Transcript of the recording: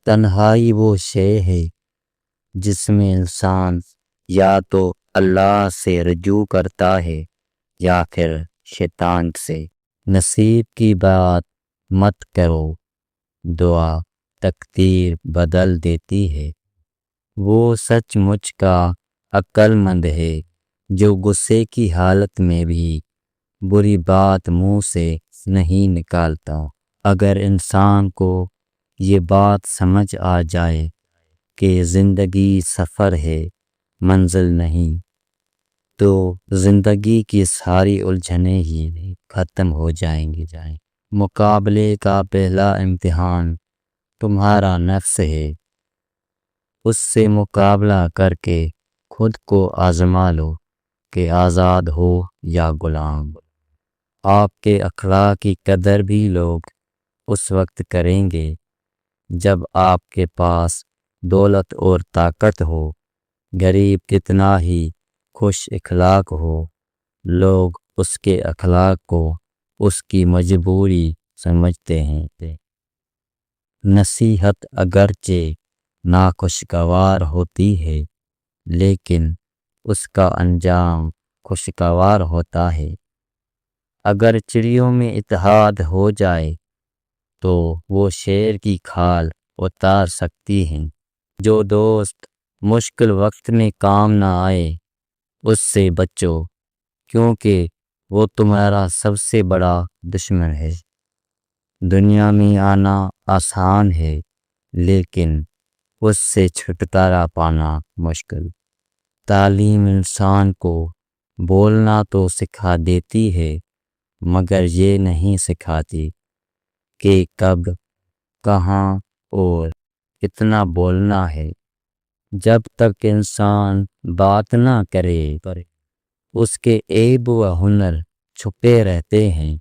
تنہائی وہ شے ہے جس میں انسان یا تو اللہ سے رجوع کرتا ہے یا پھر شیطان سے۔ نصیب کی بات مت کرو، دعا تقدیر بدل دیتی ہے۔ وہ سچ مچ کا عقل مند ہے جو غصے کی حالت میں بھی بری بات منہ سے نہیں نکالتا۔ اگر انسان کو یہ بات سمجھ آ جائے کہ زندگی سفر ہے منزل نہیں، تو زندگی کی ساری الجھنیں ہی ختم ہو جائیں گی۔ مقابلے کا پہلا امتحان تمہارا نفس ہے، اس سے مقابلہ کر کے خود کو آزما لو کہ آزاد ہو یا غلام۔ آپ کے اخلاق کی قدر بھی لوگ اس وقت کریں گے جب آپ کے پاس دولت اور طاقت ہو۔ غریب کتنا ہی خوش اخلاق ہو، لوگ اس کے اخلاق کو اس کی مجبوری سمجھتے ہیں۔ نصیحت اگرچہ ناخوشگوار ہوتی ہے لیکن اس کا انجام خوشگوار ہوتا ہے۔ اگر چڑیوں میں اتحاد ہو جائے تو وہ شیر کی کھال اتار سکتی ہیں۔ جو دوست مشکل وقت میں کام نہ آئے اس سے بچو، کیونکہ وہ تمہارا سب سے بڑا دشمن ہے۔ دنیا میں آنا آسان ہے لیکن اس سے چھٹکارا پانا مشکل۔ تعلیم انسان کو بولنا تو سکھا دیتی ہے مگر یہ نہیں سکھاتی کہ کب، کہاں اور کتنا بولنا ہے۔ جب تک انسان بات نہ کرے اس کے عیب و ہنر چھپے رہتے ہیں۔